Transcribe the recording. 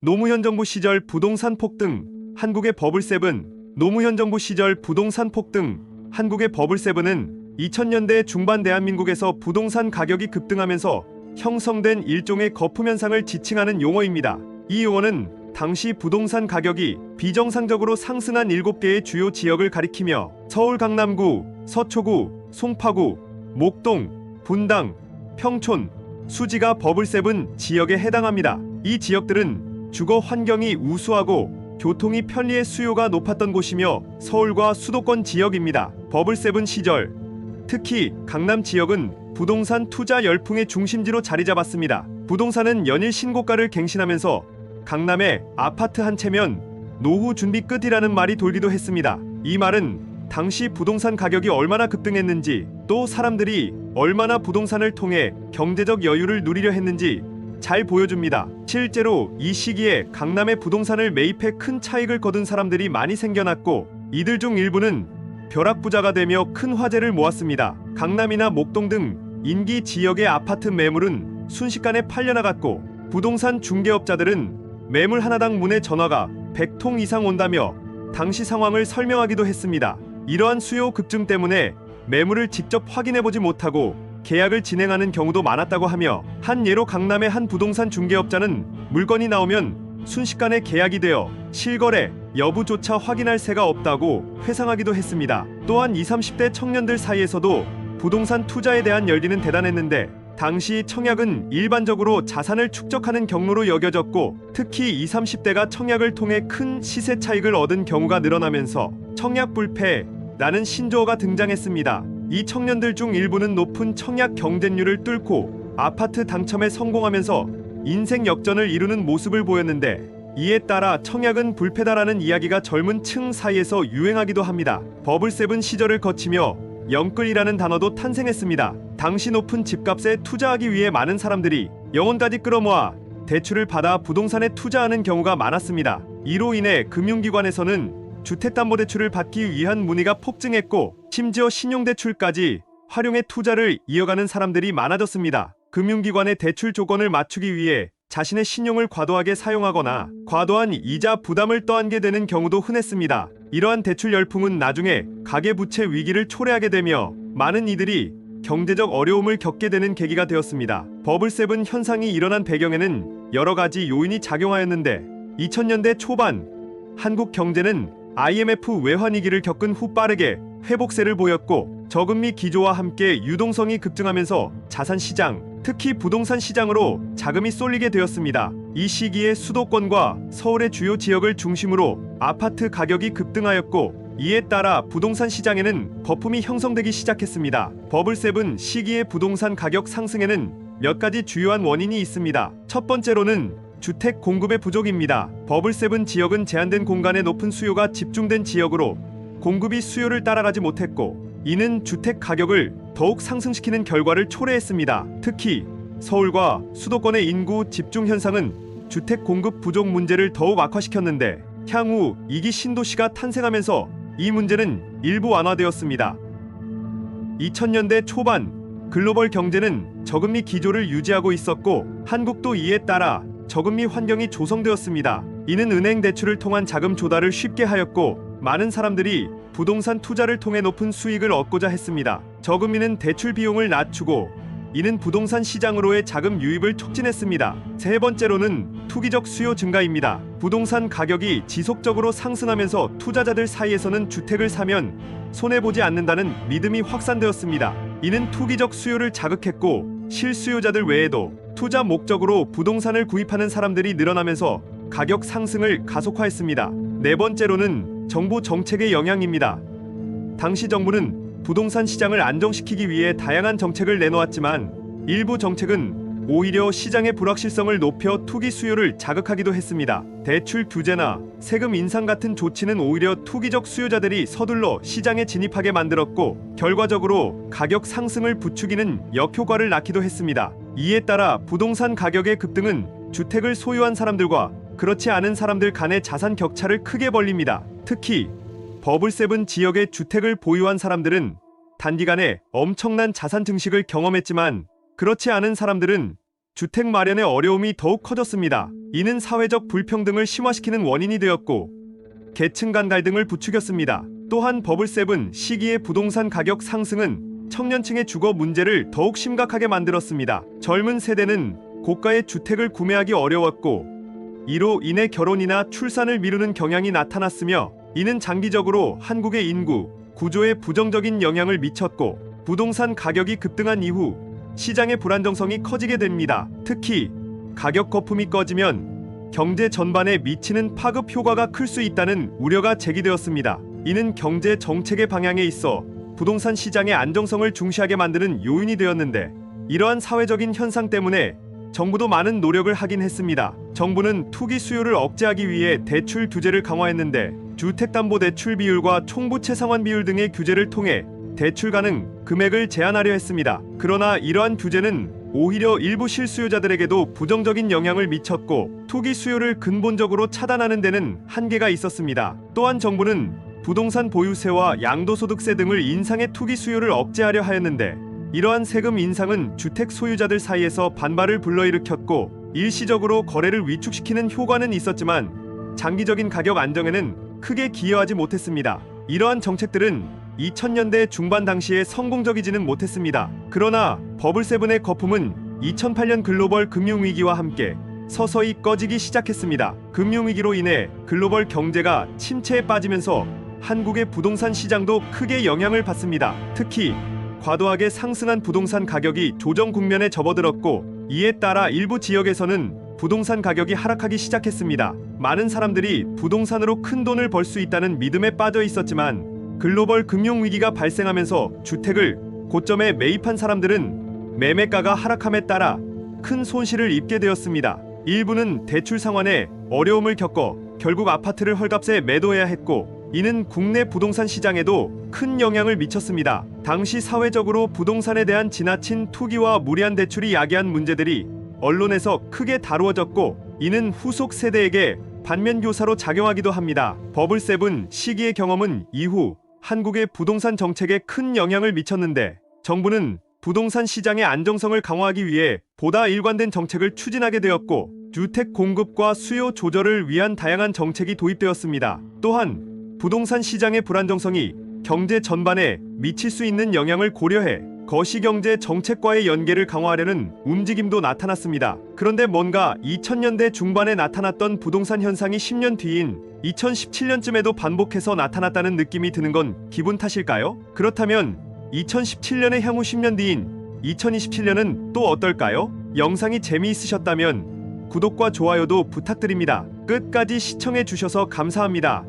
노무현 정부 시절 부동산 폭등, 한국의 버블7. 노무현 정부 시절 부동산 폭등, 한국의 버블7은 2000년대 중반 대한민국에서 부동산 가격이 급등하면서 형성된 일종의 거품 현상을 지칭하는 용어입니다. 이 용어는 당시 부동산 가격이 비정상적으로 상승한 7개의 주요 지역을 가리키며 서울 강남구, 서초구, 송파구, 목동, 분당, 평촌, 수지가 버블7 지역에 해당합니다. 이 지역들은 주거 환경이 우수하고 교통이 편리해 수요가 높았던 곳이며 서울과 수도권 지역입니다. 버블7 시절, 특히 강남 지역은 부동산 투자 열풍의 중심지로 자리 잡았습니다. 부동산은 연일 신고가를 갱신하면서 강남의 아파트 한 채면 노후 준비 끝이라는 말이 돌기도 했습니다. 이 말은 당시 부동산 가격이 얼마나 급등했는지, 또 사람들이 얼마나 부동산을 통해 경제적 여유를 누리려 했는지 잘 보여줍니다. 실제로 이 시기에 강남의 부동산을 매입해 큰 차익을 거둔 사람들이 많이 생겨났고, 이들 중 일부는 벼락부자가 되며 큰 화제를 모았습니다. 강남이나 목동 등 인기 지역의 아파트 매물은 순식간에 팔려나갔고, 부동산 중개업자들은 매물 하나당 문의 전화가 100통 이상 온다며 당시 상황을 설명하기도 했습니다. 이러한 수요 급증 때문에 매물을 직접 확인해보지 못하고 계약을 진행하는 경우도 많았다고 하며, 한 예로 강남의 한 부동산 중개업자는 물건이 나오면 순식간에 계약이 되어 실거래 여부조차 확인할 새가 없다고 회상하기도 했습니다. 또한 20, 30대 청년들 사이에서도 부동산 투자에 대한 열기는 대단했는데, 당시 청약은 일반적으로 자산을 축적하는 경로로 여겨졌고, 특히 20, 30대가 청약을 통해 큰 시세 차익을 얻은 경우가 늘어나면서 청약 불패라는 신조어가 등장했습니다. 이 청년들 중 일부는 높은 청약 경쟁률을 뚫고 아파트 당첨에 성공하면서 인생 역전을 이루는 모습을 보였는데, 이에 따라 청약은 불패다라는 이야기가 젊은 층 사이에서 유행하기도 합니다. 버블7 시절을 거치며 영끌이라는 단어도 탄생했습니다. 당시 높은 집값에 투자하기 위해 많은 사람들이 영혼까지 끌어모아 대출을 받아 부동산에 투자하는 경우가 많았습니다. 이로 인해 금융기관에서는 주택담보대출을 받기 위한 문의가 폭증했고, 심지어 신용대출까지 활용해 투자를 이어가는 사람들이 많아졌습니다. 금융기관의 대출 조건을 맞추기 위해 자신의 신용을 과도하게 사용하거나 과도한 이자 부담을 떠안게 되는 경우도 흔했습니다. 이러한 대출 열풍은 나중에 가계부채 위기를 초래하게 되며 많은 이들이 경제적 어려움을 겪게 되는 계기가 되었습니다. 버블7 현상이 일어난 배경에는 여러 가지 요인이 작용하였는데, 2000년대 초반 한국 경제는 IMF 외환위기를 겪은 후 빠르게 회복세를 보였고, 저금리 기조와 함께 유동성이 급증하면서 자산시장, 특히 부동산 시장으로 자금이 쏠리게 되었습니다. 이 시기에 수도권과 서울의 주요 지역을 중심으로 아파트 가격이 급등하였고, 이에 따라 부동산 시장에는 거품이 형성되기 시작했습니다. 버블7 시기의 부동산 가격 상승에는 몇 가지 주요한 원인이 있습니다. 첫 번째로는 주택 공급의 부족입니다. 버블7 지역은 제한된 공간에 높은 수요가 집중된 지역으로 공급이 수요를 따라가지 못했고, 이는 주택 가격을 더욱 상승시키는 결과를 초래했습니다. 특히 서울과 수도권의 인구 집중 현상은 주택 공급 부족 문제를 더욱 악화시켰는데, 향후 2기 신도시가 탄생하면서 이 문제는 일부 완화되었습니다. 2000년대 초반 글로벌 경제는 저금리 기조를 유지하고 있었고, 한국도 이에 따라 저금리 환경이 조성되었습니다. 이는 은행 대출을 통한 자금 조달을 쉽게 하였고, 많은 사람들이 부동산 투자를 통해 높은 수익을 얻고자 했습니다. 저금리는 대출 비용을 낮추고, 이는 부동산 시장으로의 자금 유입을 촉진했습니다. 세 번째로는 투기적 수요 증가입니다. 부동산 가격이 지속적으로 상승하면서 투자자들 사이에서는 주택을 사면 손해보지 않는다는 믿음이 확산되었습니다. 이는 투기적 수요를 자극했고, 실수요자들 외에도 투자 목적으로 부동산을 구입하는 사람들이 늘어나면서 가격 상승을 가속화했습니다. 네 번째로는 정부 정책의 영향입니다. 당시 정부는 부동산 시장을 안정시키기 위해 다양한 정책을 내놓았지만, 일부 정책은 오히려 시장의 불확실성을 높여 투기 수요를 자극하기도 했습니다. 대출 규제나 세금 인상 같은 조치는 오히려 투기적 수요자들이 서둘러 시장에 진입하게 만들었고, 결과적으로 가격 상승을 부추기는 역효과를 낳기도 했습니다. 이에 따라 부동산 가격의 급등은 주택을 소유한 사람들과 그렇지 않은 사람들 간의 자산 격차를 크게 벌립니다. 특히 버블7 지역의 주택을 보유한 사람들은 단기간에 엄청난 자산 증식을 경험했지만, 그렇지 않은 사람들은 주택 마련의 어려움이 더욱 커졌습니다. 이는 사회적 불평등을 심화시키는 원인이 되었고 계층 간 갈등을 부추겼습니다. 또한 버블7 시기의 부동산 가격 상승은 청년층의 주거 문제를 더욱 심각하게 만들었습니다. 젊은 세대는 고가의 주택을 구매하기 어려웠고 이로 인해 결혼이나 출산을 미루는 경향이 나타났으며 이는 장기적으로 한국의 인구 구조에 부정적인 영향을 미쳤고 부동산 가격이 급등한 이후 시장의 불안정성이 커지게 됩니다. 특히 가격 거품이 꺼지면 경제 전반에 미치는 파급 효과가 클 수 있다는 우려가 제기되었습니다. 이는 경제 정책의 방향에 있어 부동산 시장의 안정성을 중시하게 만드는 요인이 되었는데 이러한 사회적인 현상 때문에 정부도 많은 노력을 하긴 했습니다. 정부는 투기 수요를 억제하기 위해 대출 규제를 강화했는데 주택담보대출 비율과 총부채 상환 비율 등의 규제를 통해 대출 가능 금액을 제한하려 했습니다. 그러나 이러한 규제는 오히려 일부 실수요자들에게도 부정적인 영향을 미쳤고 투기 수요를 근본적으로 차단하는 데는 한계가 있었습니다. 또한 정부는 부동산 보유세와 양도소득세 등을 인상해 투기 수요를 억제하려 하였는데 이러한 세금 인상은 주택 소유자들 사이에서 반발을 불러일으켰고 일시적으로 거래를 위축시키는 효과는 있었지만 장기적인 가격 안정에는 크게 기여하지 못했습니다. 이러한 정책들은 2000년대 중반 당시에 성공적이지는 못했습니다. 그러나 버블7의 거품은 2008년 글로벌 금융위기와 함께 서서히 꺼지기 시작했습니다. 금융위기로 인해 글로벌 경제가 침체에 빠지면서 한국의 부동산 시장도 크게 영향을 받습니다. 특히 과도하게 상승한 부동산 가격이 조정 국면에 접어들었고 이에 따라 일부 지역에서는 부동산 가격이 하락하기 시작했습니다. 많은 사람들이 부동산으로 큰 돈을 벌 수 있다는 믿음에 빠져 있었지만 글로벌 금융위기가 발생하면서 주택을 고점에 매입한 사람들은 매매가가 하락함에 따라 큰 손실을 입게 되었습니다. 일부는 대출 상환에 어려움을 겪어 결국 아파트를 헐값에 매도해야 했고 이는 국내 부동산 시장에도 큰 영향을 미쳤습니다. 당시 사회적으로 부동산에 대한 지나친 투기와 무리한 대출이 야기한 문제들이 언론에서 크게 다루어졌고 이는 후속 세대에게 반면교사로 작용하기도 합니다. 버블7 시기의 경험은 이후 한국의 부동산 정책에 큰 영향을 미쳤는데 정부는 부동산 시장의 안정성을 강화하기 위해 보다 일관된 정책을 추진하게 되었고 주택 공급과 수요 조절을 위한 다양한 정책이 도입되었습니다. 또한 부동산 시장의 불안정성이 경제 전반에 미칠 수 있는 영향을 고려해 거시경제 정책과의 연계를 강화하려는 움직임도 나타났습니다. 그런데 뭔가 2000년대 중반에 나타났던 부동산 현상이 10년 뒤인 2017년쯤에도 반복해서 나타났다는 느낌이 드는 건 기분 탓일까요? 그렇다면 2017년의 향후 10년 뒤인 2027년은 또 어떨까요? 영상이 재미있으셨다면 구독과 좋아요도 부탁드립니다. 끝까지 시청해 주셔서 감사합니다.